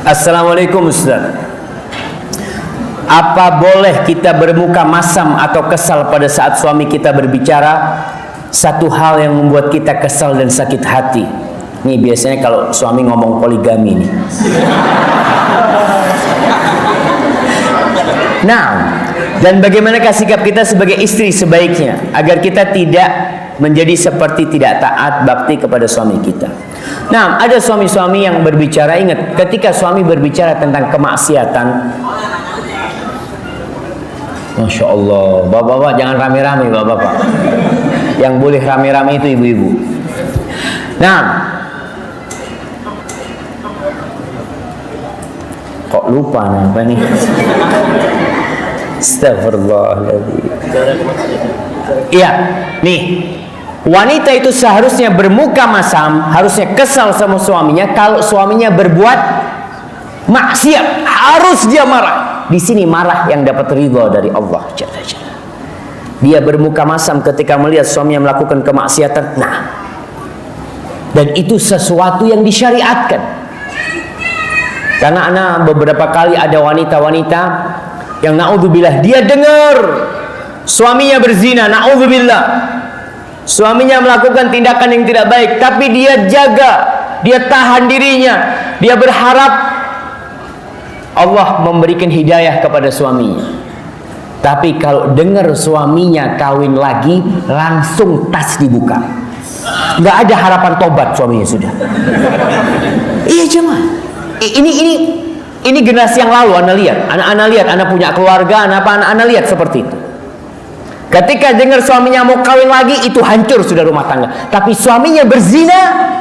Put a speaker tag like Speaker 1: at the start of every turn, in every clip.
Speaker 1: Assalamualaikum Ustaz. Apa boleh kita bermuka masam atau kesal pada saat suami kita berbicara satu hal yang membuat kita kesal dan sakit hati? Ini biasanya kalau suami ngomong poligami nih. Nah, dan bagaimanakah sikap kita sebagai istri sebaiknya agar kita tidak menjadi seperti tidak taat bakti kepada suami kita? Nah, ada suami-suami yang berbicara, ingat, ketika suami berbicara tentang kemaksiatan, Masya Allah, bapak-bapak jangan rame-rame, bapak-bapak. Yang boleh rame-rame itu ibu-ibu. Nah, kok lupa apa nih? Astagfirullahaladzim. Iya, nih. Wanita itu seharusnya bermuka masam, harusnya kesal sama suaminya kalau suaminya berbuat maksiat, harus dia marah. Di sini marah yang dapat ridha dari Allah Jalla Jalla. Dia bermuka masam ketika melihat suaminya melakukan kemaksiatan. Nah, dan itu sesuatu yang disyariatkan. Karena anak beberapa kali ada wanita-wanita yang naudzubillah dia dengar suaminya berzina, naudzubillah. Suaminya melakukan tindakan yang tidak baik, tapi dia jaga, dia tahan dirinya, dia berharap Allah memberikan hidayah kepada suaminya. Tapi kalau dengar suaminya kawin lagi, langsung tas dibuka. Nggak ada harapan tobat suaminya sudah. Iya jemaah. Ini generasi yang lalu Anda lihat. Anak-anak lihat, Anda punya keluarga, anak lihat seperti itu. Ketika dengar suaminya mau kawin lagi, itu hancur sudah rumah tangga. Tapi suaminya berzina,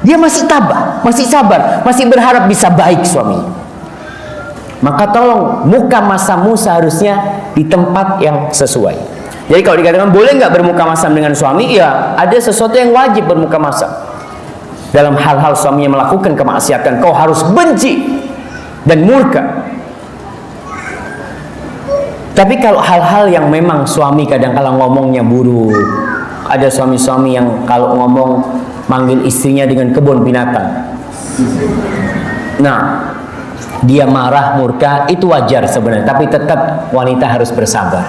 Speaker 1: dia masih tabah, masih sabar, masih berharap bisa baik suaminya. Maka tolong muka masammu seharusnya di tempat yang sesuai. Jadi kalau dikatakan boleh nggak bermuka masam dengan suami, ya ada sesuatu yang wajib bermuka masam. Dalam hal-hal suaminya melakukan kemaksiatan, kau harus benci dan murka. Tapi kalau hal-hal yang memang suami kadang-kala ngomongnya buruk, ada suami-suami yang kalau ngomong manggil istrinya dengan kebun binatang. Nah, dia marah, murka, itu wajar sebenarnya. Tapi tetap wanita harus bersabar.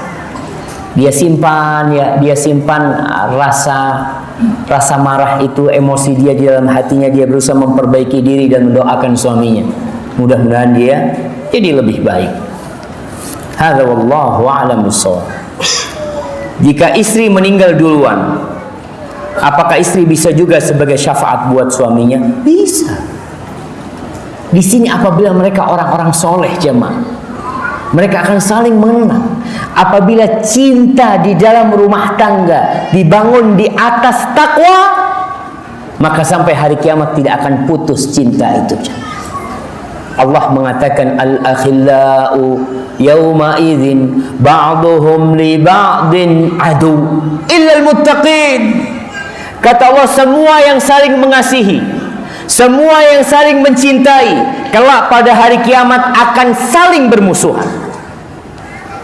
Speaker 1: Dia simpan rasa marah itu, emosi dia di dalam hatinya. Dia berusaha memperbaiki diri dan mendoakan suaminya. Mudah-mudahan dia jadi lebih baik. Hadza wallahu a'lam bissawab. Jika istri meninggal duluan, apakah istri bisa juga sebagai syafaat buat suaminya? Bisa. Di sini apabila mereka orang-orang soleh jemaah, mereka akan saling mengenal. Apabila cinta di dalam rumah tangga dibangun di atas takwa, maka sampai hari kiamat tidak akan putus cinta itu. Allah mengatakan al-akhillau yawma idzin ba'duhum li ba'din adu illal muttaqin. Kata Allah, semua yang saling mengasihi, semua yang saling mencintai, kelak pada hari kiamat akan saling bermusuhan,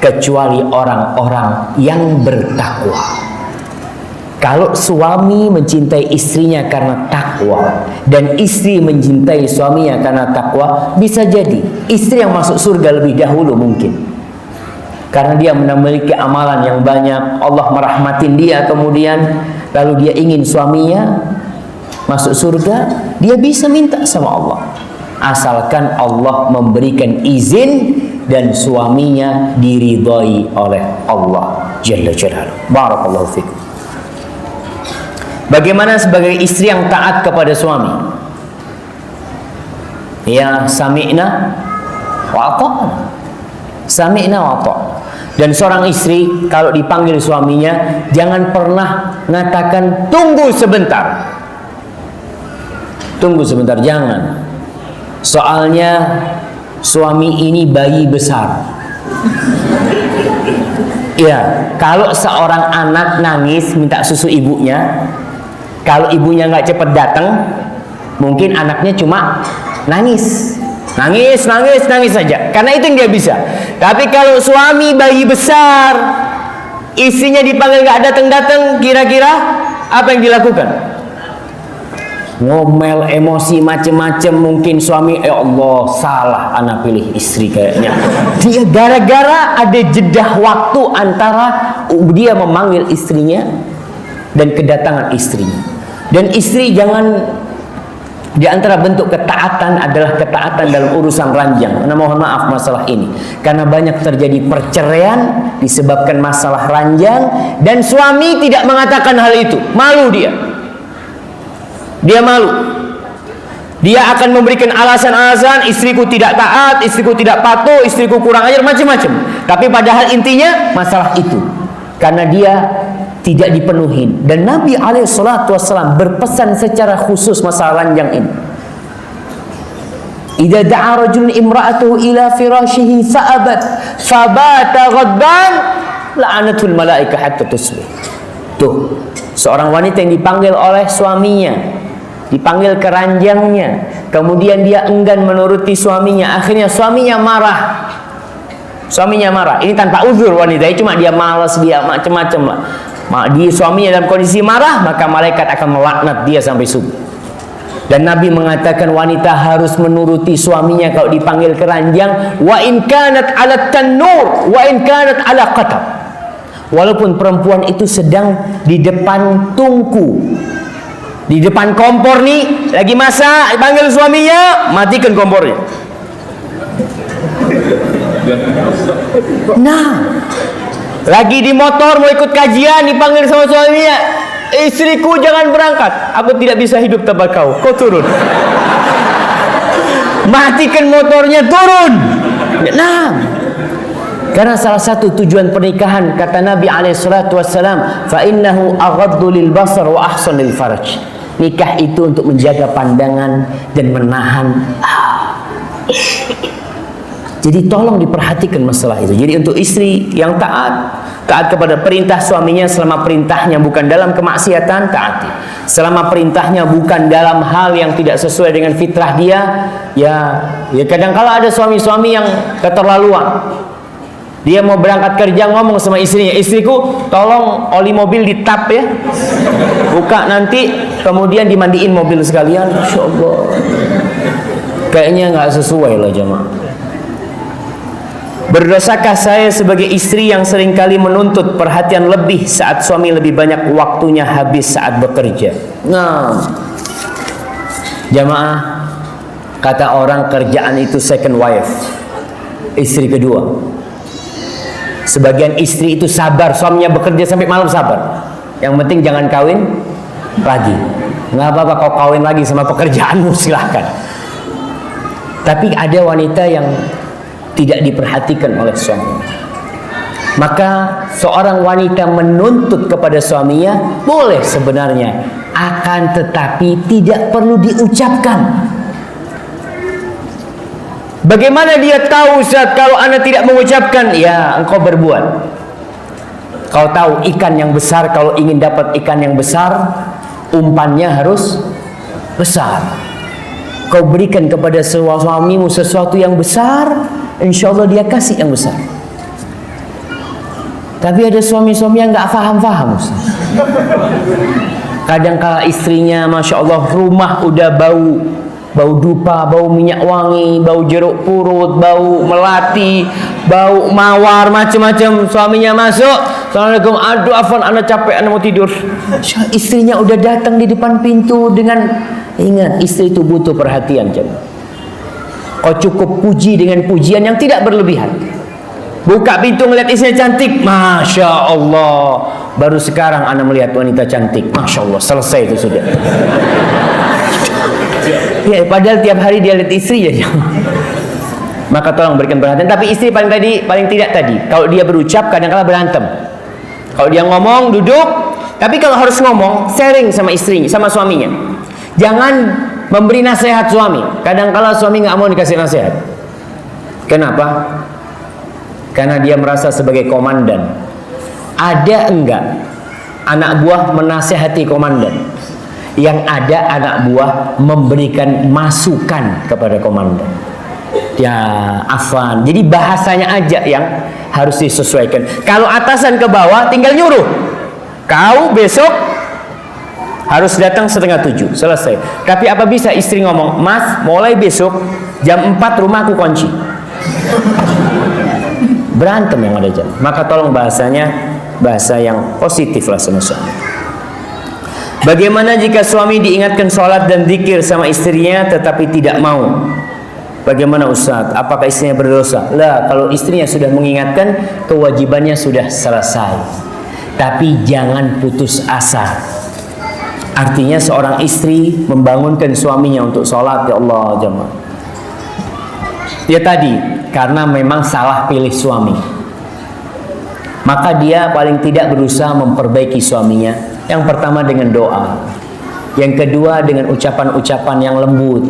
Speaker 1: kecuali orang-orang yang bertakwa. Kalau suami mencintai istrinya karena takwa dan istri mencintai suaminya karena takwa, bisa jadi istri yang masuk surga lebih dahulu mungkin. Karena dia memiliki amalan yang banyak, Allah merahmatin dia, kemudian lalu dia ingin suaminya masuk surga, dia bisa minta sama Allah. Asalkan Allah memberikan izin dan suaminya diridhai oleh Allah Jalla Jalaluhu. Barakallahu fikum. Bagaimana sebagai istri yang taat kepada suami? Ya, sami'na wa ata'na. Sami'na wa ata'na. Dan seorang istri kalau dipanggil suaminya, jangan pernah mengatakan tunggu sebentar. Tunggu sebentar, jangan. Soalnya suami ini bayi besar. Ya, kalau seorang anak nangis minta susu ibunya, kalau ibunya nggak cepat datang, mungkin anaknya cuma nangis saja. Karena itu yang dia bisa. Tapi kalau suami bayi besar, istrinya dipanggil nggak datang, kira-kira apa yang dilakukan? ngomel, emosi macem-macem. Mungkin suami, ya Allah salah anak pilih istri kayaknya. Dia gara-gara ada jeda waktu antara dia memanggil istrinya dan kedatangan istrinya. Dan istri jangan, di antara bentuk ketaatan adalah ketaatan dalam urusan ranjang. Nah, mohon maaf masalah ini, karena banyak terjadi perceraian disebabkan masalah ranjang, dan suami tidak mengatakan hal itu. Malu dia malu. Dia akan memberikan alasan-alasan, istriku tidak taat, istriku tidak patuh, istriku kurang ajar, macam-macam. Tapi padahal intinya masalah itu, karena dia tidak dipenuhi. Dan Nabi SAW berpesan secara khusus masalah ranjang ini. Idza da'a rajulun imra'atuhu ila firashihi fa'abat fabata ghadban la'anatul malaika hatta tusbih. Tuh, seorang wanita yang dipanggil oleh suaminya, dipanggil ke ranjangnya, kemudian dia enggan menuruti suaminya, akhirnya suaminya marah. Ini tanpa uzur wanita, cuma dia malas, dia macam-macam lah. Dia suaminya dalam kondisi marah, maka malaikat akan melaknat dia sampai subuh. Dan Nabi mengatakan wanita harus menuruti suaminya kalau dipanggil ke ranjang, wa in kanat ala tanur wa in kanat ala qatab. Walaupun perempuan itu sedang di depan tungku, di depan kompor nih, lagi masak, panggil suaminya, matikan kompornya. Nah, lagi di motor mau ikut kajian, dipanggil sama suaminya, istriku jangan berangkat, aku tidak bisa hidup tanpa kau turun. Matikan motornya, turun. Nah, karena salah satu tujuan pernikahan, kata Nabi SAW, fa innahu aghaddu lil basar wa ahsan lil farj. Nikah itu untuk menjaga pandangan dan menahan. Jadi tolong diperhatikan masalah itu. Jadi untuk istri yang taat kepada perintah suaminya, selama perintahnya bukan dalam kemaksiatan, taati. Selama perintahnya bukan dalam hal yang tidak sesuai dengan fitrah dia, ya kadang kala ada suami-suami yang keterlaluan. Dia mau berangkat kerja, ngomong sama istrinya, istriku tolong oli mobil ditap ya, buka nanti, kemudian dimandiin mobil sekalian. Masya Allah, kayaknya nggak sesuai lah jemaah. Berdosakah saya sebagai istri yang seringkali menuntut perhatian lebih saat suami lebih banyak waktunya habis saat bekerja? Nah, jamaah, kata orang kerjaan itu second wife, istri kedua. Sebagian istri itu sabar, suaminya bekerja sampai malam sabar. Yang penting jangan kawin lagi. Nggak apa-apa kau kawin lagi sama pekerjaanmu, silahkan. Tapi ada wanita yang tidak diperhatikan oleh suami. Maka seorang wanita menuntut kepada suaminya boleh sebenarnya, akan tetapi tidak perlu diucapkan. Bagaimana dia tahu Ustaz kalau anda tidak mengucapkan? Ya, engkau berbuat. Kau tahu ikan yang besar, kalau ingin dapat ikan yang besar, umpannya harus besar. Kau berikan kepada suamimu sesuatu yang besar, insya Allah dia kasih yang besar. Tapi ada suami-suami yang nggak faham-faham. Kadang-kala istrinya, masya Allah, rumah udah bau dupa, bau minyak wangi, bau jeruk purut, bau melati, bau mawar, macam-macam. Suaminya masuk, assalamualaikum, aduh afwan, anda capek, anda mau tidur. Istrinya udah datang di depan pintu dengan, ingat, istri itu butuh perhatian. Kau cukup puji dengan pujian yang tidak berlebihan. Buka pintu melihat istrinya cantik, masya Allah, baru sekarang anda melihat wanita cantik, masya Allah, selesai itu sudah. Ya, padahal tiap hari dia lihat istri ya. Maka tolong berikan perhatian. Tapi istri paling tidak tadi, kalau dia berucap kadang-kala berantem. Kalau dia ngomong duduk, tapi kalau harus ngomong sharing sama istrinya, sama suaminya. Jangan memberi nasihat suami. Kadang-kala suami nggak mau dikasih nasihat. Kenapa? Karena dia merasa sebagai komandan. Ada enggak anak buah menasihati komandan? Yang ada anak buah memberikan masukan kepada komandan. Ya, afwan. Jadi bahasanya aja yang harus disesuaikan. Kalau atasan ke bawah tinggal nyuruh. Kau besok Harus datang 6:30, selesai. Tapi apa bisa istri ngomong, "Mas, mulai besok jam 4 rumah aku kunci." Berantem yang ada jam. Maka tolong bahasanya bahasa yang positif lah sama suami. Bagaimana jika suami diingatkan sholat dan zikir sama istrinya tetapi tidak mau? Bagaimana Ustaz? Apakah istrinya berdosa? Lah, kalau istrinya sudah mengingatkan, kewajibannya sudah selesai. Tapi jangan putus asa. Artinya seorang istri membangunkan suaminya untuk sholat, ya Allah jemaah. Ya tadi, karena memang salah pilih suami, maka dia paling tidak berusaha memperbaiki suaminya. Yang pertama dengan doa, yang kedua dengan ucapan-ucapan yang lembut.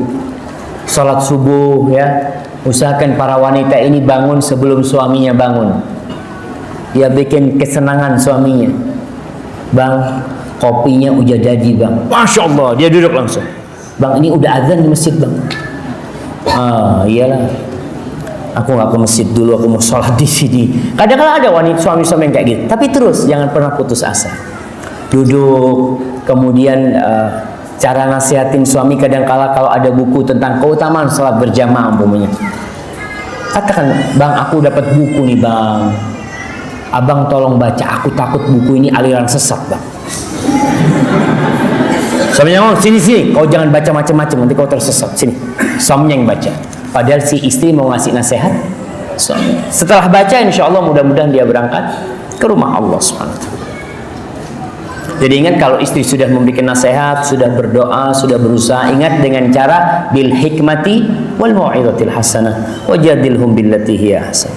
Speaker 1: Sholat subuh ya, usahakan para wanita ini bangun sebelum suaminya bangun. Dia bikin kesenangan suaminya. Bang, kopinya udah jadi bang. Masya Allah, dia duduk langsung. Bang, ini udah azan di masjid bang. Ah iyalah, aku nggak ke masjid dulu, aku mau sholat di sini. Kadang-kadang ada wanita suami-suami yang kayak gitu. Tapi terus jangan pernah putus asa. Duduk, kemudian cara nasihatin suami kadang-kala kalau ada buku tentang keutamaan sholat berjamaah umpamanya. Katakan, bang aku dapat buku nih bang. Abang tolong baca, aku takut buku ini aliran sesat bang. Suaminya ngomong, sini, kau jangan baca macam-macam, nanti kau tersesat. Sini, suaminya yang baca. Padahal si istri mau ngasih nasihat. Setelah baca, insya Allah mudah-mudahan dia berangkat ke rumah Allah SWT. Jadi ingat, kalau istri sudah memberikan nasihat, sudah berdoa, sudah berusaha, ingat dengan cara bil hikmati wal mau'izatil hasanah wajadilhum billati hiya ahsan.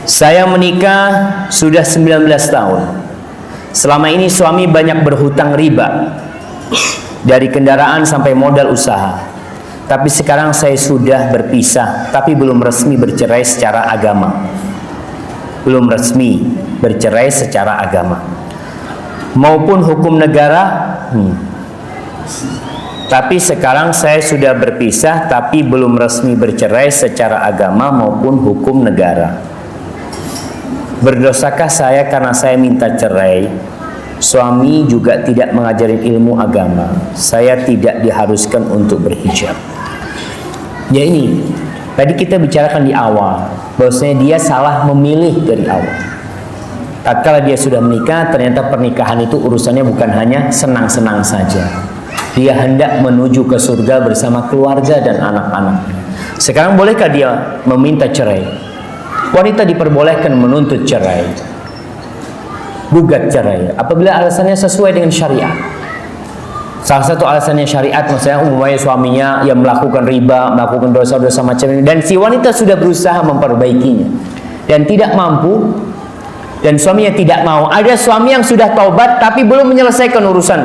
Speaker 1: Saya menikah sudah 19 tahun. Selama ini suami banyak berhutang riba, dari kendaraan sampai modal usaha. Tapi sekarang saya sudah berpisah, tapi belum resmi bercerai secara agama. Belum resmi bercerai secara agama maupun hukum negara. Tapi sekarang saya sudah berpisah, tapi belum resmi bercerai secara agama maupun hukum negara. Berdosakah saya karena saya minta cerai? Suami juga tidak mengajarin ilmu agama. Saya tidak diharuskan untuk berhijab. Ya ini, tadi kita bicarakan di awal, bahwasanya dia salah memilih dari awal. Tatkala dia sudah menikah, ternyata pernikahan itu urusannya bukan hanya senang-senang saja. Dia hendak menuju ke surga bersama keluarga dan anak-anak. Sekarang bolehkah dia meminta cerai? Wanita diperbolehkan menuntut cerai, gugat cerai, apabila alasannya sesuai dengan syariat. Salah satu alasannya syariat, misalnya umumnya suaminya yang melakukan riba, melakukan dosa-dosa macam ini, dan si wanita sudah berusaha memperbaikinya dan tidak mampu, dan suaminya tidak mau. Ada suami yang sudah taubat tapi belum menyelesaikan urusan.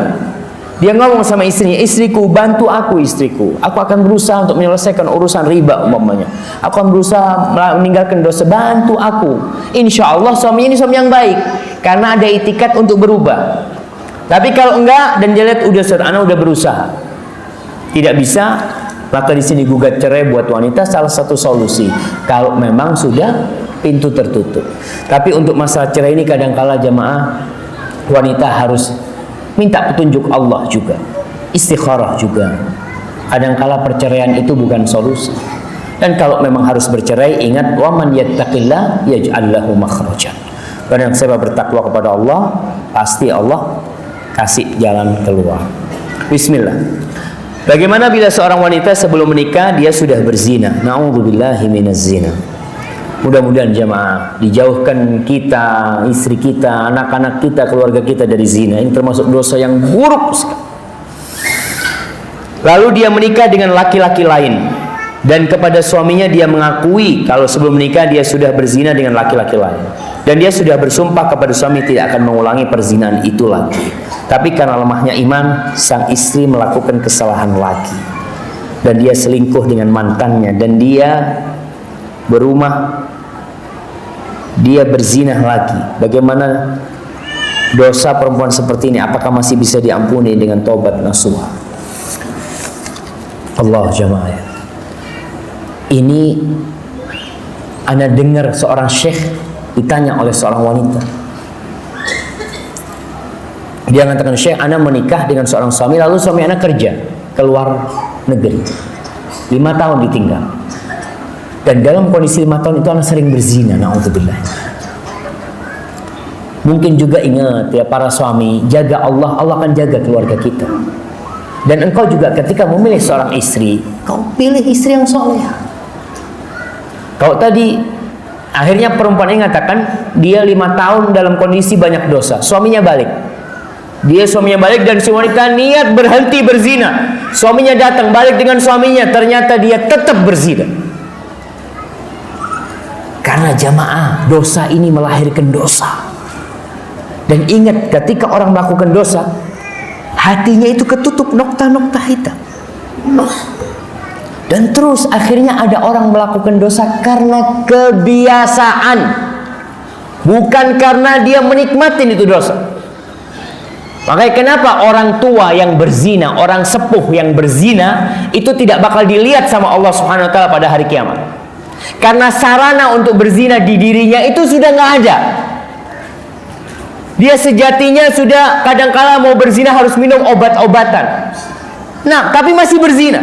Speaker 1: Dia ngomong sama istrinya, istriku bantu aku istriku, aku akan berusaha untuk menyelesaikan urusan riba umpamanya, aku akan berusaha meninggalkan dosa, bantu aku. Insya Allah suami ini suami yang baik, karena ada itikat untuk berubah. Tapi kalau enggak dan dia lihat udah anak udah berusaha tidak bisa, maka di sini gugat cerai buat wanita salah satu solusi. Kalau memang sudah pintu tertutup. Tapi untuk masalah cerai ini kadang-kala jamaah, wanita harus minta petunjuk Allah juga, istikharah juga. Kadang-kala perceraian itu bukan solusi. Dan kalau memang harus bercerai, ingat, wa man yattaqillah yaj'al lahu makhrajan. Barang siapa bertakwa kepada Allah, pasti Allah kasih jalan keluar. Bismillah. Bagaimana bila seorang wanita sebelum menikah dia sudah berzina? Na'udzubillahi minaz zina. Mudah-mudahan jemaah dijauhkan kita, istri kita, anak-anak kita, keluarga kita dari zina. Ini termasuk dosa yang buruk sekali. Lalu dia menikah dengan laki-laki lain, dan kepada suaminya dia mengakui kalau sebelum menikah dia sudah berzina dengan laki-laki lain, dan dia sudah bersumpah kepada suami tidak akan mengulangi perzinahan itu lagi. Tapi karena lemahnya iman, sang istri melakukan kesalahan lagi, dan dia selingkuh dengan mantannya, dan dia berumah, dia berzina lagi. Bagaimana dosa perempuan seperti ini? Apakah masih bisa diampuni dengan taubat nasuha? Allah jamaah. Ini Anda dengar seorang syekh ditanya oleh seorang wanita, Dia mengatakan, Syekh, ana menikah dengan seorang suami, lalu suami ana kerja keluar negeri, 5 tahun ditinggal. Dan dalam kondisi 5 tahun itu anak sering berzina. Na'udzubillah. Mungkin juga ingat ya para suami, jaga Allah, Allah akan jaga keluarga kita. Dan engkau juga ketika memilih seorang istri, kau pilih istri yang soleh. Kau tadi akhirnya perempuan ini mengatakan dia 5 tahun dalam kondisi banyak dosa. Suaminya balik. Suaminya balik dan si wanita niat berhenti berzina. Suaminya datang balik dengan suaminya, ternyata dia tetap berzina. Karena jamaah, dosa ini melahirkan dosa. Dan ingat, ketika orang melakukan dosa, hatinya itu ketutup nokta-nokta hitam. Dan terus akhirnya ada orang melakukan dosa karena kebiasaan, bukan karena dia menikmati itu dosa. Makanya kenapa orang tua yang berzina, orang sepuh yang berzina itu tidak bakal dilihat sama Allah Subhanahu wa taala pada hari kiamat. Karena sarana untuk berzina di dirinya itu sudah nggak ada. Dia sejatinya sudah kadangkala mau berzina harus minum obat-obatan. Nah, tapi masih berzina.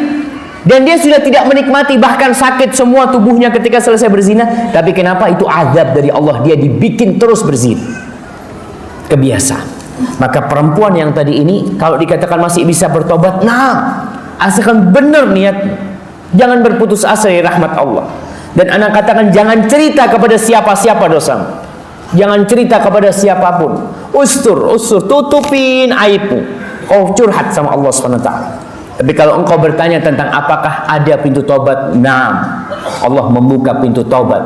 Speaker 1: Dan dia sudah tidak menikmati, bahkan sakit semua tubuhnya ketika selesai berzina. Tapi kenapa? Itu azab dari Allah. Dia dibikin terus berzina. Kebiasaan. Maka perempuan yang tadi ini kalau dikatakan masih bisa bertobat, nah, asalkan benar niat, jangan berputus asa dari rahmat Allah. Dan anak katakan jangan cerita kepada siapa-siapa dosamu, jangan cerita kepada siapapun. Ustur, tutupin aibmu. Kau curhat sama Allah SWT. Tapi kalau engkau bertanya tentang apakah ada pintu tobat, nah, Allah membuka pintu tobat.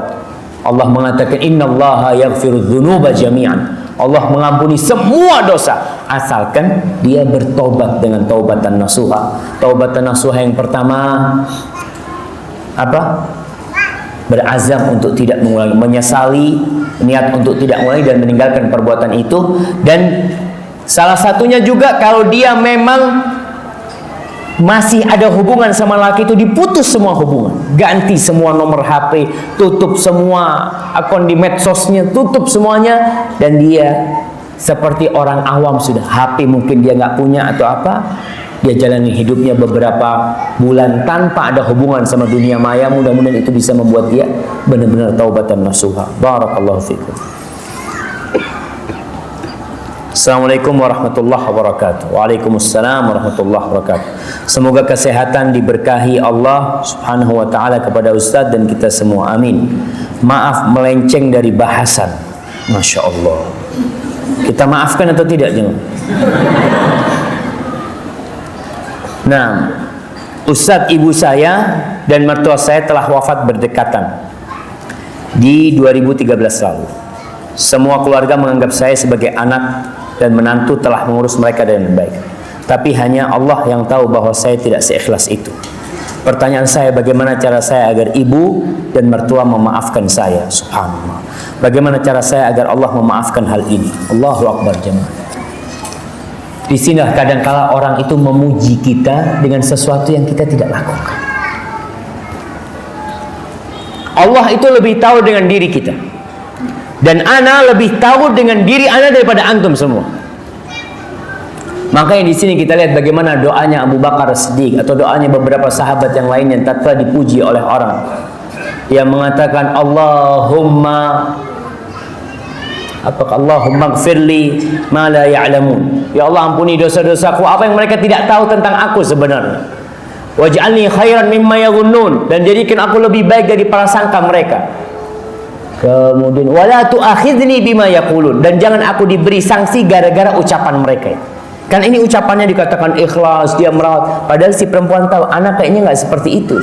Speaker 1: Allah mengatakan innallaha yaghfiru dzunuba jami'an. Allah mengampuni semua dosa asalkan dia bertobat dengan taubatan nasuha. Taubatan nasuha yang pertama apa? Berazam untuk tidak mengulangi, menyesali, niat untuk tidak mengulangi dan meninggalkan perbuatan itu. Dan salah satunya juga kalau dia memang masih ada hubungan sama laki itu, diputus semua hubungan, ganti semua nomor HP, tutup semua akun di medsosnya, tutup semuanya. Dan dia seperti orang awam sudah, HP mungkin dia nggak punya atau apa, dia jalani hidupnya beberapa bulan tanpa ada hubungan sama dunia maya. Mudah-mudahan itu bisa membuat dia benar-benar taubatan nasuha. Barakallahu fikum. Assalamualaikum warahmatullahi wabarakatuh. Waalaikumsalam warahmatullahi wabarakatuh. Semoga kesehatan diberkahi Allah Subhanahu wa taala kepada Ustadz dan kita semua. Amin. Maaf melenceng dari bahasan. Masya Allah. Kita maafkan atau tidak, jangan? Nah, Ustadz, ibu saya dan mertua saya telah wafat berdekatan di 2013 lalu. Semua keluarga menganggap saya sebagai anak dan menantu telah mengurus mereka dengan baik. Tapi hanya Allah yang tahu bahwa saya tidak seikhlas itu. Pertanyaan saya, bagaimana cara saya agar ibu dan mertua memaafkan saya? Subhanallah. Bagaimana cara saya agar Allah memaafkan hal ini? Allahu Akbar jemaah. Di sini kadangkala orang itu memuji kita dengan sesuatu yang kita tidak lakukan. Allah itu lebih tahu dengan diri kita. Dan ana lebih tahu dengan diri ana daripada antum semua. Makanya di sini kita lihat bagaimana doanya Abu Bakar Siddiq atau doanya beberapa sahabat yang lain yang tatkala dipuji oleh orang yang mengatakan Allahumma gfirli ma la ya'lamun. Ya Allah, ampuni dosa-dosaku apa yang mereka tidak tahu tentang aku sebenarnya. Waj'alni khairan mimma yadhunnun, dan jadikan aku lebih baik dari prasangka mereka. Kemudian wala tu'akhidni bima yaqulun, dan jangan aku diberi sanksi gara-gara ucapan mereka. Kan ini ucapannya dikatakan ikhlas, dia merawat, padahal si perempuan tahu anak kayaknya nggak seperti itu.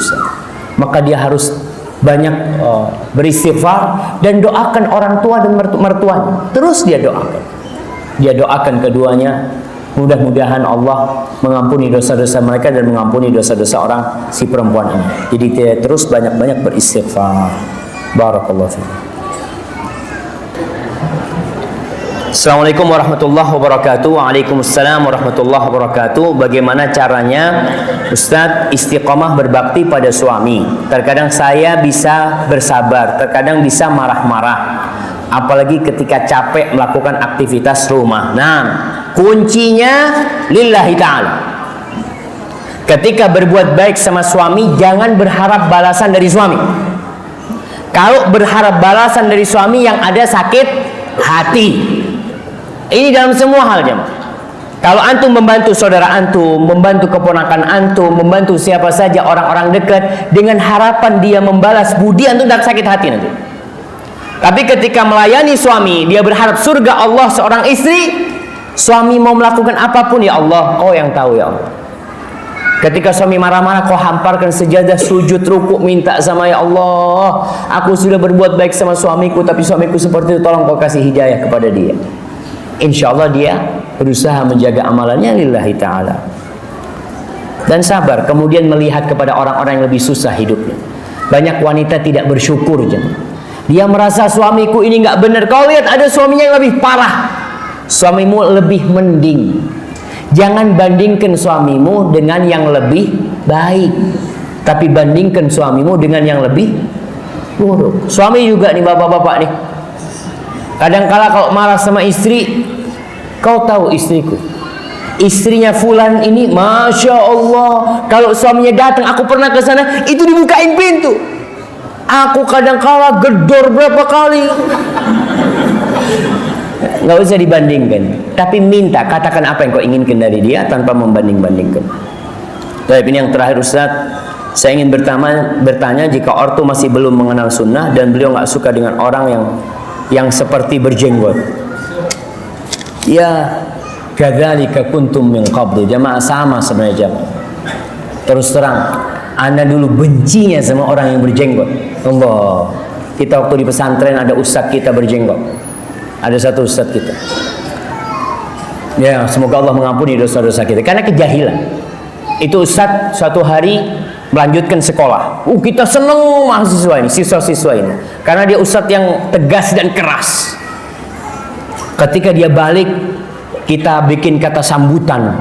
Speaker 1: Maka dia harus banyak beristighfar dan doakan orang tua dan mertuanya. Terus dia doakan keduanya. Mudah-mudahan Allah mengampuni dosa-dosa mereka dan mengampuni dosa-dosa orang si perempuan ini. Jadi dia terus banyak-banyak beristighfar. Barakallahu fiikum. Assalamualaikum warahmatullahi wabarakatuh. Waalaikumsalam warahmatullahi wabarakatuh. Bagaimana caranya Ustadz istiqomah berbakti pada suami? Terkadang saya bisa bersabar, terkadang bisa marah-marah, apalagi ketika capek melakukan aktivitas rumah. Nah, kuncinya lillahi ta'ala. Ketika berbuat baik sama suami, jangan berharap balasan dari suami. Kalau berharap balasan dari suami, yang ada sakit hati. Ini dalam semua hal, jemaah. Kalau antum membantu saudara antum, membantu keponakan antum, membantu siapa saja orang-orang dekat, dengan harapan dia membalas budi, antum tak sakit hati nanti. Tapi ketika melayani suami, dia berharap surga Allah seorang istri, suami mau melakukan apapun, ya Allah, Kau yang tahu ya Allah. Ketika suami marah-marah, kau hamparkan sejadah, sujud, rukuk, minta sama ya Allah, aku sudah berbuat baik sama suamiku, tapi suamiku seperti itu, tolong Kau kasih hidayah kepada dia. Insya Allah dia berusaha menjaga amalannya lillahi ta'ala. Dan sabar, kemudian melihat kepada orang-orang yang lebih susah hidupnya. Banyak wanita tidak bersyukur, dia merasa suamiku ini nggak benar. Kau lihat ada suaminya yang lebih parah, suamimu lebih mending. Jangan bandingkan suamimu dengan yang lebih baik, tapi bandingkan suamimu dengan yang lebih buruk. Suami juga nih, bapak-bapak nih, kadangkala kalau marah sama istri, kau tahu istriku, istrinya fulan ini, masya Allah, kalau suaminya datang, aku pernah ke sana, itu dibukain pintu, aku kadangkala gedor berapa kali. Nggak usah dibandingkan, tapi minta, katakan apa yang kau inginkan dari dia tanpa membanding-bandingkan. Baik, ini yang terakhir Ustaz. Saya ingin bertanya, jika ortu masih belum mengenal sunnah dan beliau nggak suka dengan orang yang seperti berjenggot. Ya, kadzalika kuntum min qablu. Jamaah sama sebenarnya, jamaah. Terus terang, Anda dulu bencinya sama orang yang berjenggot. Allah, kita waktu di pesantren ada ustaz kita berjenggot. Ada satu ustaz kita, ya semoga Allah mengampuni dosa-dosa kita karena kejahilan. Itu ustaz suatu hari melanjutkan sekolah. Kita seneng mahasiswa ini, siswa-siswa ini, karena dia ustaz yang tegas dan keras. Ketika dia balik, kita bikin kata sambutan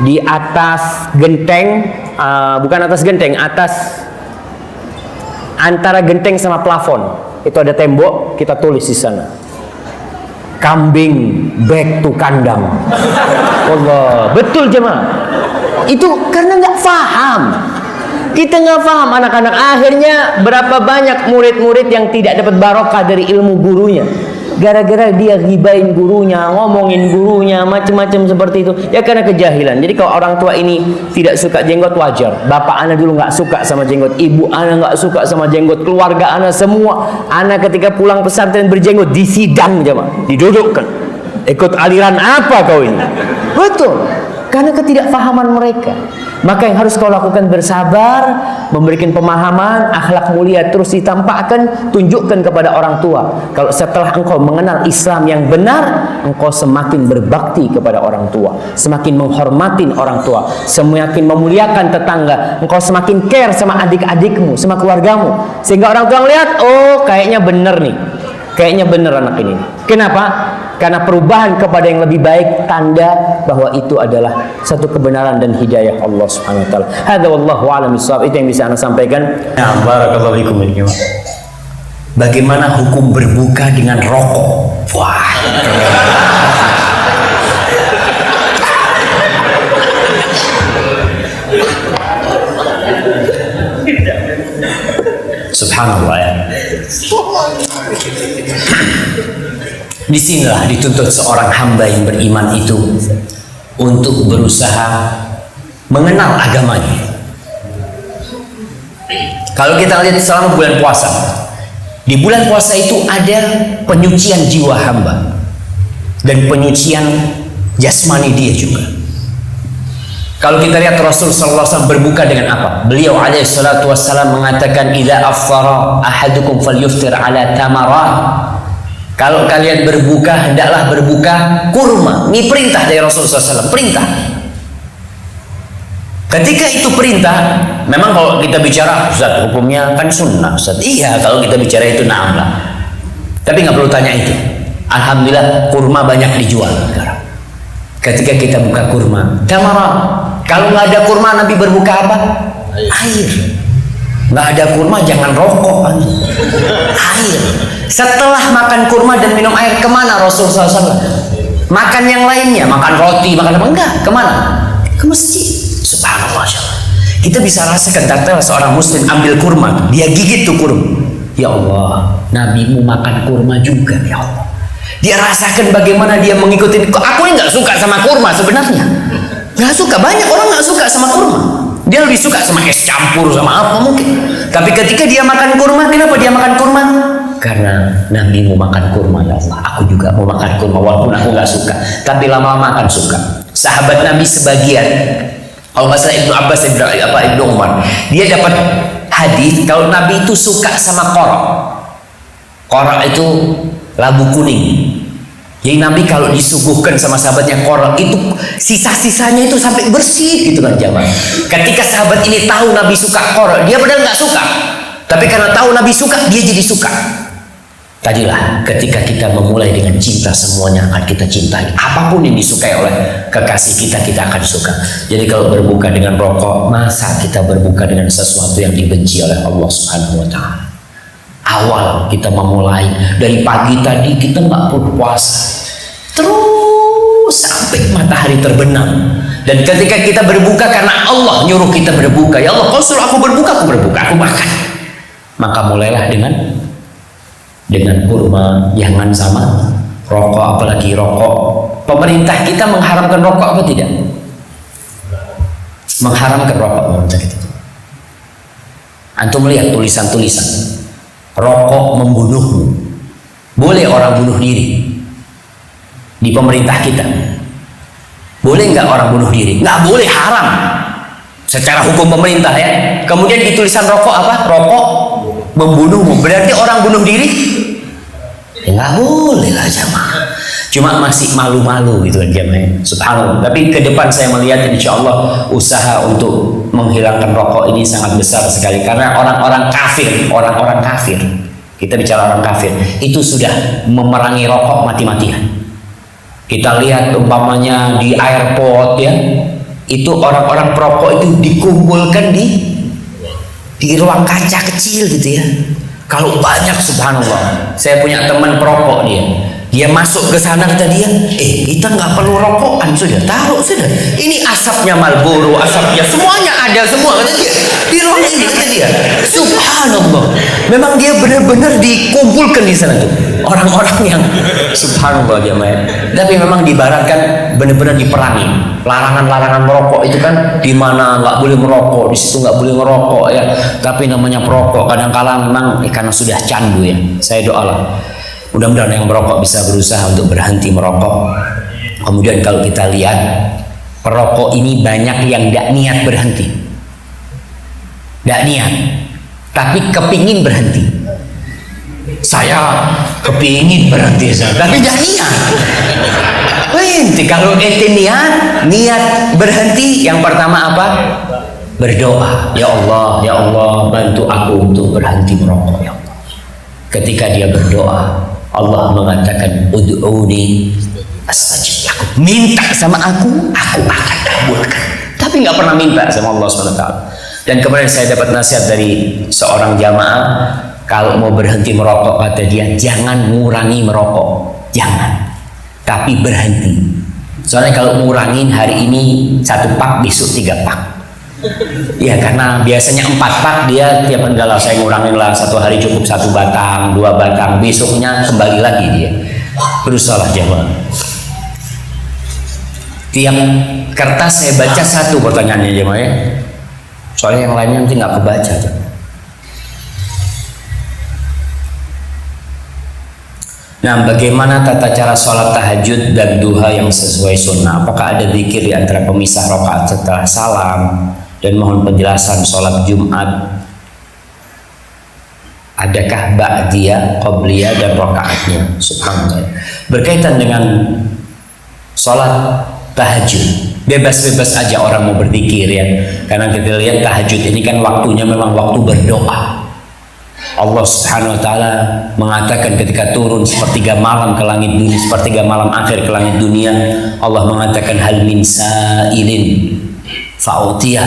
Speaker 1: di atas genteng, bukan atas genteng, atas antara genteng sama plafon itu ada tembok, kita tulis di sana, kambing back to kandang. Allah, betul jemaah. Itu karena nggak paham. Kita nggak paham, anak-anak. Akhirnya berapa banyak murid-murid yang tidak dapat barokah dari ilmu gurunya, gara-gara dia gibain gurunya, ngomongin gurunya, macam-macam seperti itu. Ya karena kejahilan. Jadi kalau orang tua ini tidak suka jenggot, wajar. Bapak anak dulu nggak suka sama jenggot, ibu anak nggak suka sama jenggot, keluarga anak semua. Anak ketika pulang pesantren berjenggot, disidang jemaah, didudukkan. Ikut aliran apa kau ini? Betul. Karena ketidakfahaman mereka. Maka yang harus kau lakukan bersabar, memberikan pemahaman, akhlak mulia terus ditampakkan, tunjukkan kepada orang tua. Kalau setelah engkau mengenal Islam yang benar, engkau semakin berbakti kepada orang tua, semakin menghormati orang tua, semakin memuliakan tetangga, engkau semakin care sama adik-adikmu, sama keluargamu, sehingga orang tua melihat, oh kayaknya benar nih, kayaknya benar anak ini. Kenapa? Karena perubahan kepada yang lebih baik tanda bahwa itu adalah satu kebenaran dan hidayah Allah Subhanahu wa taala. Hadza wallahu a'lam bishawab. Itu yang bisa Anda sampaikan.
Speaker 2: Ya, barakallahu fikum. Bagaimana hukum berbuka dengan rokok? Wah. Subhanallah ya. Disinilah dituntut seorang hamba yang beriman itu untuk berusaha mengenal agamanya. Kalau kita lihat selama bulan puasa, di bulan puasa itu ada penyucian jiwa hamba dan penyucian jasmani dia juga. Kalau kita lihat Rasul sallallahu alaihi wasallam berbuka dengan apa? Beliau alaihi salatu wassalam mengatakan, "Idza afthara ahadukum falyuftir ala tamarah." Kalau kalian berbuka, hendaklah berbuka kurma. Ini perintah dari Rasulullah SAW, perintah. Ketika itu perintah, memang kalau kita bicara, Ustaz, hukumnya kan sunnah, Ustaz. Iya, kalau kita bicara itu na'am lah. Tapi nggak perlu tanya itu. Alhamdulillah, kurma banyak dijual sekarang. Ketika kita buka kurma, tamarah. Kalau nggak ada kurma, Nabi berbuka apa? Air. Nggak ada kurma, jangan rokok. Air. Setelah makan kurma dan minum air, kemana Rasulullah SAW? Makan yang lainnya, makan roti, makan apa? Enggak. Kemana? Ke masjid. Subhanallah. Kita bisa rasakan tatkala seorang muslim ambil kurma, dia gigit tuh kurma. Ya Allah, nabimu makan kurma juga, ya Allah. Dia rasakan bagaimana dia mengikuti. Aku ini nggak suka sama kurma sebenarnya. Nggak suka. Banyak orang nggak suka sama kurma. Dia lebih suka sama es campur, sama apa mungkin. Tapi ketika dia makan kurma, kenapa dia makan kurma? Karena nabimu makan kurma, ya Allah. Aku juga mau makan kurma walaupun aku nggak suka. Tapi lama-lama akan suka. Sahabat Nabi sebagian, kalau nggak salah Ibnu Abbas, Ibnu Umar, dia dapat hadis kalau Nabi itu suka sama korok. Korok itu labu kuning. Jadi Nabi kalau disuguhkan sama sahabatnya korok itu sisa-sisanya itu sampai bersih gitu kan jamaah. Ketika sahabat ini tahu Nabi suka korok, dia padahal nggak suka, tapi karena tahu Nabi suka, dia jadi suka. Tadilah ketika kita memulai dengan cinta, semuanya akan kita cintai. Apapun yang disukai oleh kekasih kita, kita akan suka. Jadi kalau berbuka dengan rokok, masa kita berbuka dengan sesuatu yang dibenci oleh Allah Subhanahu wa Ta'ala? Awal kita memulai dari pagi tadi kita nggak berpuasa, terus sampai matahari terbenam. Dan ketika kita berbuka karena Allah nyuruh kita berbuka, ya Allah, kau suruh aku berbuka, aku makan. Maka mulailah dengan kurma, jangan sama rokok, apalagi rokok. Pemerintah kita mengharamkan rokok apa tidak? Mengharamkan rokok pemerintah kita. Antum lihat tulisan-tulisan. Rokok membunuhmu. Boleh orang bunuh diri di pemerintah kita? Boleh nggak orang bunuh diri? Nggak boleh, haram secara hukum pemerintah ya. Kemudian di tulisan rokok apa? Rokok membunuhmu. Berarti orang bunuh diri? Ya, nggak boleh lah jamaah. Cuma masih malu-malu gitu kan jamaah. Subhanallah. Tapi ke depan saya melihat insya Allah usaha untuk menghilangkan rokok ini sangat besar sekali, karena orang-orang kafir, kita bicara orang kafir, itu sudah memerangi rokok mati-matian. Kita lihat umpamanya di airport ya, itu orang-orang perokok itu dikumpulkan di ruang kaca kecil gitu ya. Kalau banyak, subhanallah, saya punya teman perokok, dia masuk ke sana, kata dia, kita nggak perlu rokokan, sudah taruh sudah, ini asapnya Marlboro, asapnya semuanya ada semua, kata dia, di ruang ini, kata dia. Subhanallah, memang dia benar-benar dikumpulkan di sana tuh orang-orang yang subhanallah jamaah. Tapi memang dibaratkan benar-benar diperangi. Larangan-larangan merokok itu kan di mana nggak boleh merokok, di situ nggak boleh merokok ya. Tapi namanya perokok kadang-kala memang karena sudah candu ya. Saya doalah mudah-mudahan yang merokok bisa berusaha untuk berhenti merokok. Kemudian kalau kita lihat perokok ini banyak yang tidak niat berhenti, tidak niat, tapi kepingin berhenti. Saya kepingin berhenti, tapi tidak niat. Ente kalau ente niat berhenti, yang pertama apa? Berdoa, ya Allah bantu aku untuk berhenti merokok ya Allah. Ketika dia berdoa, Allah mengatakan ud'uni astajib lakum, minta sama aku akan kabulkan. Tapi nggak pernah minta sama Allah SWT. Dan kemarin saya dapat nasihat dari seorang jamaah, kalau mau berhenti merokok, kata dia, jangan ngurangi merokok, jangan, tapi berhenti. Soalnya kalau ngurangin hari ini 1 pak, besok 3 pak. Ya karena biasanya 4 pak, dia tiap enggak lah saya ngurangin lah, 1 hari cukup 1 batang, 2 batang, besoknya kembali lagi dia. Berusaha jawab. Tiap kertas saya baca 1 pertanyaannya jemaah ya. Soalnya yang lainnya nanti nggak kebaca. Nah, bagaimana tata cara sholat tahajud dan duha yang sesuai sunnah? Apakah ada zikir di antara pemisah rakaat setelah salam? Dan mohon penjelasan sholat Jumat. Adakah ba'diyah, qabliyah, dan rakaatnya? Subhanallah. Berkaitan dengan sholat tahajud, bebas-bebas aja orang mau berzikir ya. Karena kita lihat tahajud ini kan waktunya memang waktu berdoa. Allah Subhanahu wa Ta'ala mengatakan ketika turun sepertiga malam ke langit dunia, sepertiga malam akhir ke langit dunia, Allah mengatakan hal min sa'ilin fa'utiyah,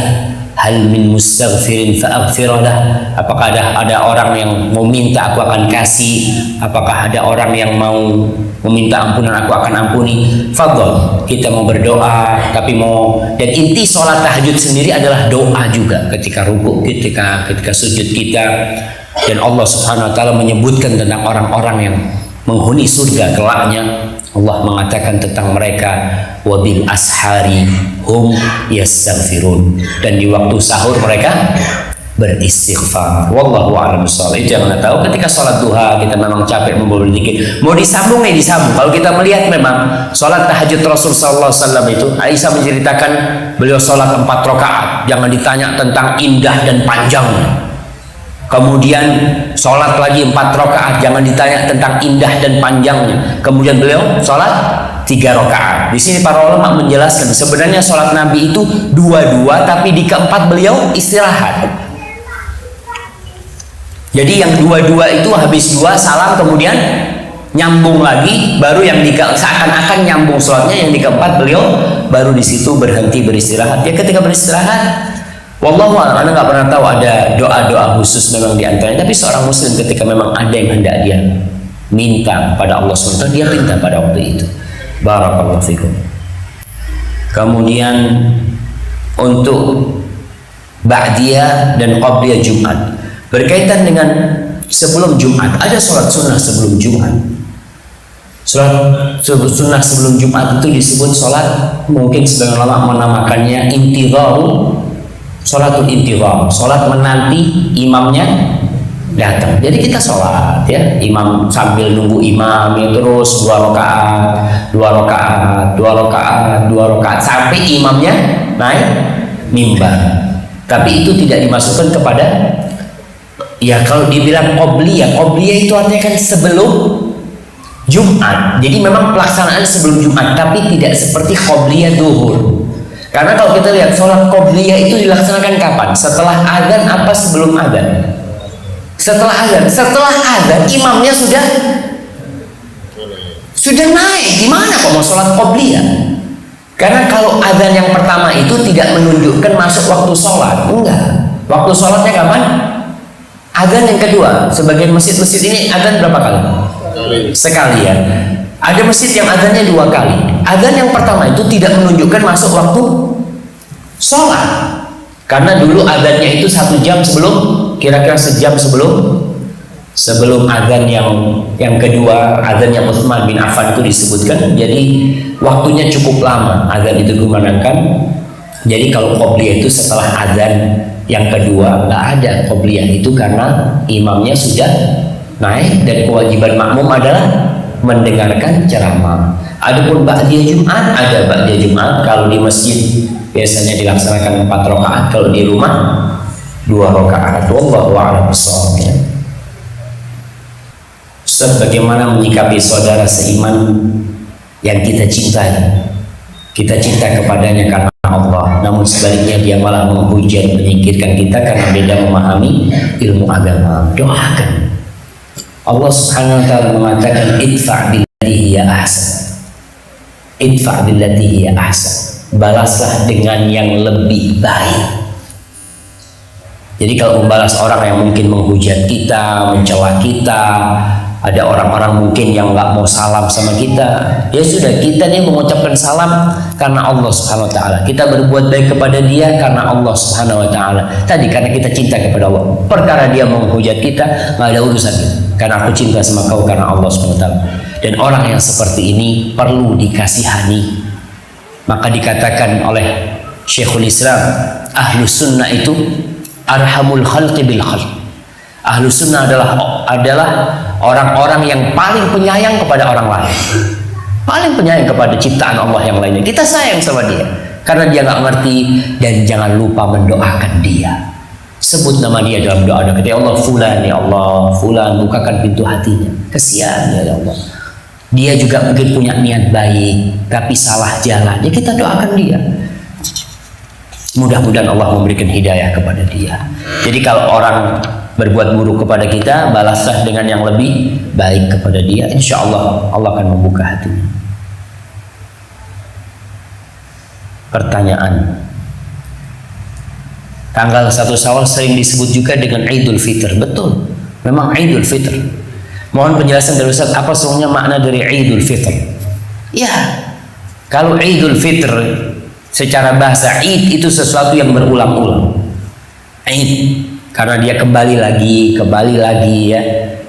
Speaker 2: hal min mustaghfirin fa'aghfiralah. Apakah ada orang yang mau minta, aku akan kasih. Apakah ada orang yang mau meminta ampunan aku akan ampuni. Fadhol, kita mau berdoa, tapi dan inti sholat tahajud sendiri adalah doa juga ketika rukuk, ketika sujud kita. Dan Allah Subhanahu wa taala menyebutkan tentang orang-orang yang menghuni surga kelaknya. Allah mengatakan tentang mereka, wabil ashari hum yastaghfirun, dan di waktu sahur mereka beristighfar. Wallahu a'lam bishawab. Itu yang kita tahu. Ketika sholat duha kita memang capek mau berzikir, mau disambung disambung. Kalau kita melihat memang sholat tahajud Rasul sallallahu alaihi wasallam itu, Aisyah menceritakan beliau sholat 4 rakaat, jangan ditanya tentang indah dan panjangnya. Kemudian sholat lagi 4 rakaat, jangan ditanya tentang indah dan panjangnya. Kemudian beliau sholat 3 rakaat. Di sini para ulama menjelaskan sebenarnya sholat Nabi itu 2-2, tapi di keempat beliau istirahat. Jadi yang 2-2 itu habis 2 salam kemudian nyambung lagi, baru yang seakan-akan nyambung sholatnya, yang di keempat beliau baru di situ berhenti beristirahat. Ya ketika beristirahat, wallahu a'lam, Anda nggak pernah tahu ada doa-doa khusus memang di antaranya. Tapi seorang muslim ketika memang ada yang hendak dia minta pada Allah SWT, dia minta pada waktu itu. Barakallahu fikum. Kemudian untuk ba'diyah dan qabliyah Jumat berkaitan dengan sebelum Jumat, ada sholat sunnah sebelum Jumat. Sholat sunnah sebelum Jumat itu disebut sholat, mungkin sebagian ulama menamakannya intidharu, sholatul intidhar, sholat menanti imamnya datang. Jadi kita sholat ya, imam sambil nunggu imam ya, terus 2 rakaat, 2 rakaat, 2 rakaat, 2 rakaat sampai imamnya naik mimbar. Tapi itu tidak dimasukkan kepada, ya kalau dibilang qobliyah, qobliyah itu artinya kan sebelum Jumat. Jadi memang pelaksanaan sebelum Jumat, tapi tidak seperti qobliyah duhur. Karena kalau kita lihat sholat qobliyah itu dilaksanakan kapan? Setelah azan apa sebelum azan? Setelah azan. Setelah azan imamnya sudah naik. Gimana kok mau sholat qobliyah? Karena kalau azan yang pertama itu tidak menunjukkan masuk waktu sholat, enggak. Waktu sholatnya kapan? Azan yang kedua. Sebagian masjid-masjid ini azan berapa kali? Sekali ya. Ada masjid yang azannya 2 kali. Azan yang pertama itu tidak menunjukkan masuk waktu sholat, karena dulu azannya itu 1 jam sebelum, kira-kira sejam sebelum azan yang kedua, azannya Utsman bin Affan itu disebutkan. Jadi waktunya cukup lama azan itu dikumandangkan. Jadi kalau qobliyah itu setelah azan yang kedua, nggak ada qobliyah itu karena imamnya sudah naik dan kewajiban makmum adalah mendengarkan ceramah. Adapun ba'diyah Jumat, ada ba'diyah Jumat kalau di masjid biasanya dilaksanakan 4 rakaat, kalau di rumah 2 rakaat. Wallahu a'lam bishawab. Ustaz, bagaimana menyikapi saudara seiman yang kita cintai? Kita cinta kepadanya karena Allah, namun sebaliknya dia malah menghujat, menyingkirkan kita karena beda memahami ilmu agama. Doakan. Allah Subhanahu wa taala mengatakan idfa' billati hiya ahsan. Idfa' billati hiya ahsan. Balaslah dengan yang lebih baik. Jadi kalau membalas orang yang mungkin menghujat kita, mencela kita, ada orang-orang mungkin yang nggak mau salam sama kita, ya sudah, kita nih mengucapkan salam karena Allah Subhanahu wa taala. Kita berbuat baik kepada dia karena Allah Subhanahu wa taala. Tadi karena kita cinta kepada Allah. Perkara dia menghujat kita, nggak ada urusan kita. Karena aku cinta sama kau karena Allah Subhanahu wa taala. Dan orang yang seperti ini perlu dikasihani. Maka dikatakan oleh Syekhul Islam, Ahlus Sunnah itu arhamul khalqi bil khalq. Ahlus Sunnah adalah orang-orang yang paling penyayang kepada orang lain, paling penyayang kepada ciptaan Allah yang lainnya. Kita sayang sama dia karena dia nggak ngerti, dan jangan lupa mendoakan dia. Sebut nama dia dalam doa. Ketika Allah, fulan, ya Allah, fulan, bukakan pintu hatinya. Kesian ya Allah. Dia juga mungkin punya niat baik, tapi salah jalan. Ya kita doakan dia. Mudah-mudahan Allah memberikan hidayah kepada dia. Jadi kalau orang berbuat buruk kepada kita, balaslah dengan yang lebih baik kepada dia. Insya Allah Allah akan membuka hatinya. Pertanyaan, tanggal 1 Syawal sering disebut juga dengan Idul Fitr. Betul, memang Idul Fitr. Mohon penjelasan dari Ustaz, apa sebenarnya makna dari Idul Fitr? Ya, kalau Idul Fitr secara bahasa Id itu sesuatu yang berulang-ulang. Id karena dia kembali lagi ya,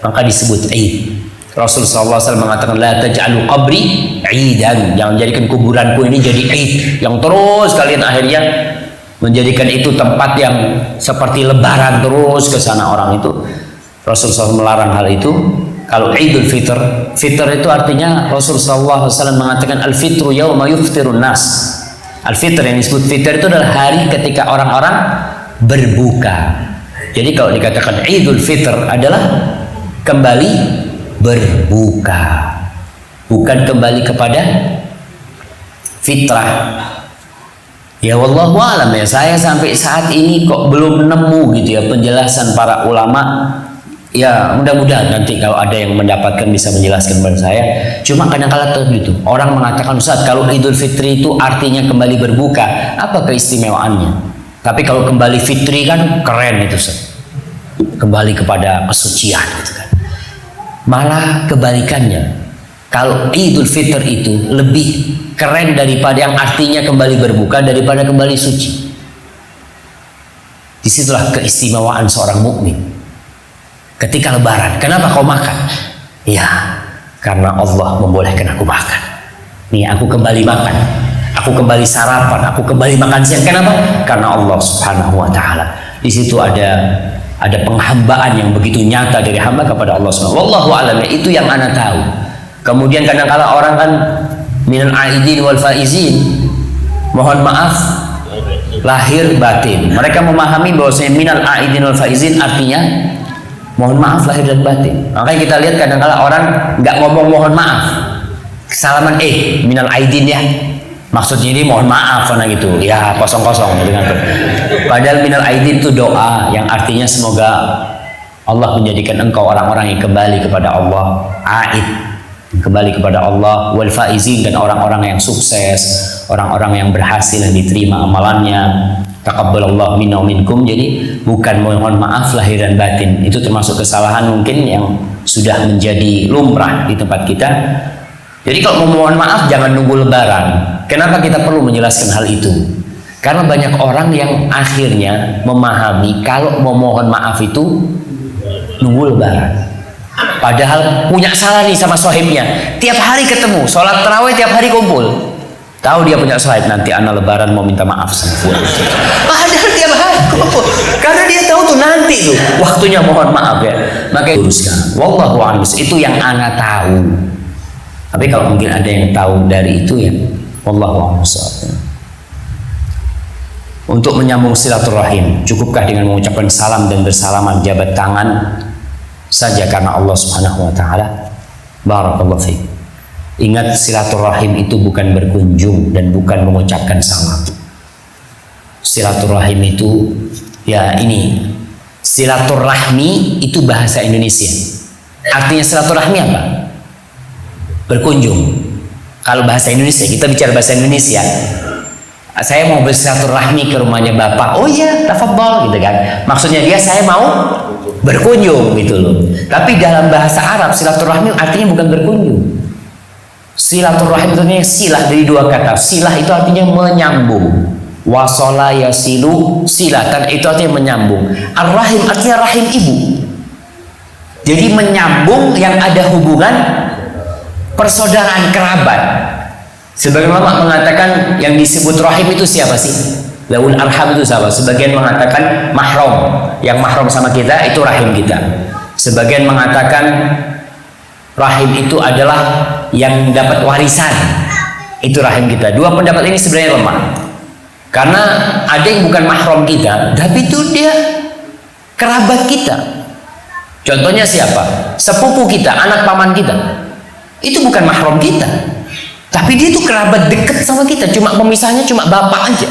Speaker 2: maka disebut Id. Rasulullah SAW mengatakan, la taj'alu qabri idan, jangan jadikan kuburanku ini jadi Id yang terus kalian akhirnya menjadikan itu tempat yang seperti lebaran terus ke sana orang itu. Rasulullah SAW melarang hal itu. Kalau Idul Fitr, Fitr itu artinya Rasulullah SAW mengatakan al-fitru yauma yuftirun nas. Al-fitr yang disebut fitr itu adalah hari ketika orang-orang berbuka. Jadi kalau dikatakan Idul Fitr adalah kembali berbuka, bukan kembali kepada fitrah. Ya wallahu alam ya, saya sampai saat ini kok belum nemu gitu ya penjelasan para ulama. Ya mudah-mudahan nanti kalau ada yang mendapatkan bisa menjelaskan kepada saya. Cuma kadang-kala gitu orang mengatakan, Ustaz kalau Idul Fitri itu artinya kembali berbuka, apa keistimewaannya? Tapi kalau kembali fitri kan keren itu, Ustaz, kembali kepada kesucian gitu kan. Malah kebalikannya, kalau Idul Fitr itu lebih keren daripada yang artinya kembali berbuka daripada kembali suci. Disitulah keistimewaan seorang mukmin. Ketika lebaran, kenapa kau makan? Ya, karena Allah membolehkan aku makan. Nih, aku kembali makan, aku kembali sarapan, aku kembali makan siang. Kenapa? Karena Allah Subhanahu wa Ta'ala. Di situ ada penghambaan yang begitu nyata dari hamba kepada Allah Subhanahu wa Ta'ala. Wallahu a'lam, itu yang ana tahu. Kemudian kadang-kala orang kan minal aidin wal faizin, mohon maaf lahir batin. Mereka memahami bahwasanya minal aidin wal faizin artinya mohon maaf lahir dan batin. Makanya kita lihat kadang-kala orang nggak ngomong mohon maaf, salaman minal aidin ya, maksudnya ini mohon maaf karena gitu ya, kosong-kosong gitu kan. Padahal minal aidin itu doa yang artinya semoga Allah menjadikan engkau orang-orang yang kembali kepada Allah, aid, kembali kepada Allah, wal faizin, dan orang-orang yang sukses, orang-orang yang berhasil yang diterima amalannya. Taqabbalallahu minna wa minkum. Jadi bukan mohon maaf lahir dan batin, itu termasuk kesalahan mungkin yang sudah menjadi lumrah di tempat kita. Jadi kalau mau mohon maaf jangan nunggu lebaran. Kenapa kita perlu menjelaskan hal itu? Karena banyak orang yang akhirnya memahami kalau mau mohon maaf itu nunggu lebaran. Padahal punya salah nih sama sohibnya, tiap hari ketemu, sholat tarawih tiap hari kumpul. Tahu dia punya sohib, nanti anak lebaran mau minta maaf sama dia. Padahal tiap hari kumpul, karena dia tahu tuh nanti tuh waktunya mohon maaf ya. Maka luruskan. Wallahu a'lam, itu yang anak tahu. Tapi kalau mungkin ada yang tahu dari itu ya, wallahu a'lam. Untuk menyambung silaturahim, cukupkah dengan mengucapkan salam dan bersalaman jabat tangan saja karena Allah Subhanahu wa Ta'ala? Barakallahu fiik. Ingat, silaturahim itu bukan berkunjung dan bukan mengucapkan salam. Silaturahim itu ya ini, silaturahmi itu bahasa Indonesia. Artinya silaturahmi apa? Berkunjung. Kalau bahasa Indonesia, kita bicara bahasa Indonesia, saya mau bersilaturahmi ke rumahnya bapak, oh iya tafadhol gitu kan, maksudnya dia saya mau berkunjung gitu loh. Tapi dalam bahasa Arab silaturahmi artinya bukan berkunjung. Silaturahim artinya silah dari dua kata. Silah itu artinya menyambung, wasala yasilu silatan, itu artinya menyambung. Ar-rahim artinya rahim ibu, jadi menyambung yang ada hubungan persaudaraan kerabat. Sebagian ulama mengatakan yang disebut rahim itu siapa sih? Laul arham itu siapa? Sebagian mengatakan mahram, yang mahram sama kita itu rahim kita. Sebagian mengatakan rahim itu adalah yang dapat warisan, itu rahim kita. Dua pendapat ini sebenarnya lemah, karena ada yang bukan mahram kita, tapi itu dia kerabat kita. Contohnya siapa? Sepupu kita, anak paman kita, itu bukan mahram kita, tapi dia itu kerabat dekat sama kita, cuma pemisahnya cuma bapak aja,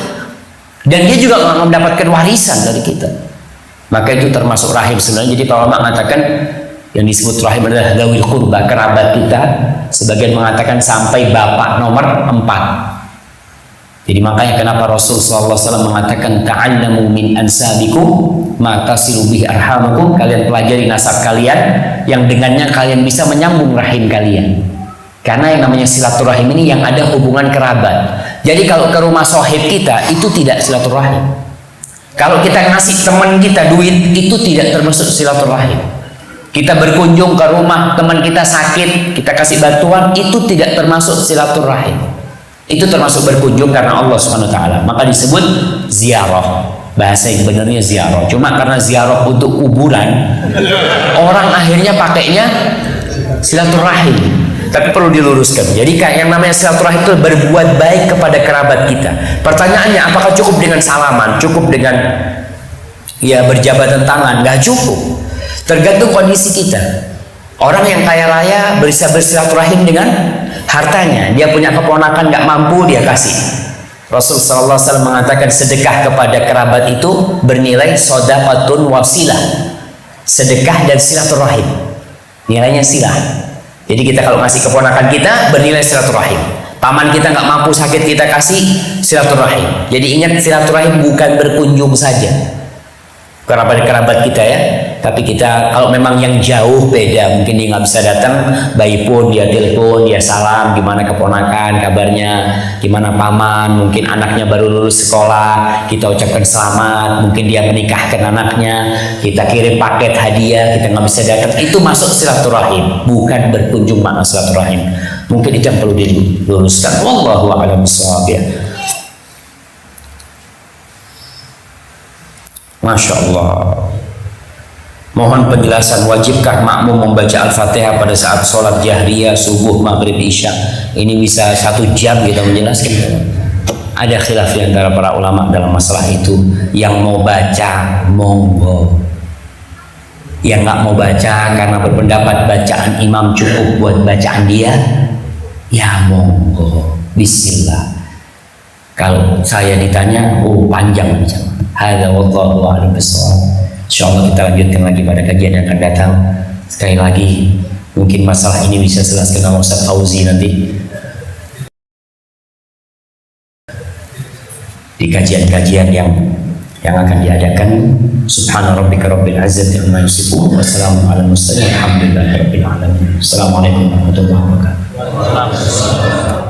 Speaker 2: dan dia juga nggak mendapatkan warisan dari kita. Maka itu termasuk rahim sebenarnya. Jadi para ulama mengatakan yang disebut rahim adalah dzawil qurba, kerabat kita. Sebagian mengatakan sampai bapak nomor 4. Jadi makanya kenapa Rasul SAW mengatakan ta'allamu min ansabikum ma tasilu bihi arhamakum, kalian pelajari nasab kalian yang dengannya kalian bisa menyambung rahim kalian. Karena yang namanya silaturahim ini yang ada hubungan kerabat. Jadi kalau ke rumah sohib kita itu tidak silaturahim. Kalau kita ngasih teman kita duit itu tidak termasuk silaturahim. Kita berkunjung ke rumah teman kita sakit, kita kasih bantuan, itu tidak termasuk silaturahim. Itu termasuk berkunjung karena Allah Subhanahu wa taala. Maka disebut ziarah. Bahasa yang benarnya ziarah. Cuma karena ziarah untuk kuburan, orang akhirnya pakainya silaturahim. Tapi perlu diluruskan. Jadi yang namanya silaturahim itu berbuat baik kepada kerabat kita. Pertanyaannya, apakah cukup dengan salaman? Cukup dengan ya berjabatan tangan? Nggak cukup. Tergantung kondisi kita. Orang yang kaya raya bisa bersilaturahim dengan hartanya. Dia punya keponakan nggak mampu, dia kasih. Rasul sallallahu alaihi wasallam mengatakan sedekah kepada kerabat itu bernilai shadaqatun wasilah. Sedekah dan silaturahim. Nilainya silah. Jadi kita kalau ngasih keponakan kita bernilai silaturahim. Paman kita nggak mampu sakit kita kasih silaturahim. Jadi ingat, silaturahim bukan berkunjung saja kerabat-kerabat kita ya, tapi kita kalau memang yang jauh beda, mungkin dia nggak bisa datang, bayi pun dia telepon, dia salam, gimana keponakan kabarnya, gimana paman, mungkin anaknya baru lulus sekolah, kita ucapkan selamat, mungkin dia menikahkan anaknya, kita kirim paket hadiah, kita nggak bisa datang, itu masuk silaturahim, bukan berkunjung makna silaturahim. Mungkin itu yang perlu diluruskan. Wallahu a'lam bishawab. Masya Allah. Mohon penjelasan, wajibkah makmum membaca Al-Fatihah pada saat sholat jahriyah, subuh, maghrib, isya? Ini bisa 1 jam kita menjelaskan. Ada khilaf di antara para ulama dalam masalah itu. Yang mau baca, monggo. Yang nggak mau baca karena berpendapat bacaan imam cukup buat bacaan dia, ya monggo. Bismillah. Kalau saya ditanya, panjang bicara. Hadza wallahu a'lam bishawab. Insyaallah kita lanjutkan lagi pada kajian yang akan datang. Sekali lagi, mungkin masalah ini bisa jelaskan sama Ustaz Fauzi nanti di kajian-kajian yang akan diadakan. Subhana rabbika rabbil izzati amma yasifun, wassalamu ala mursalin, alhamdulillahi rabbil alamin. Assalamualaikum warahmatullahi wabarakatuh.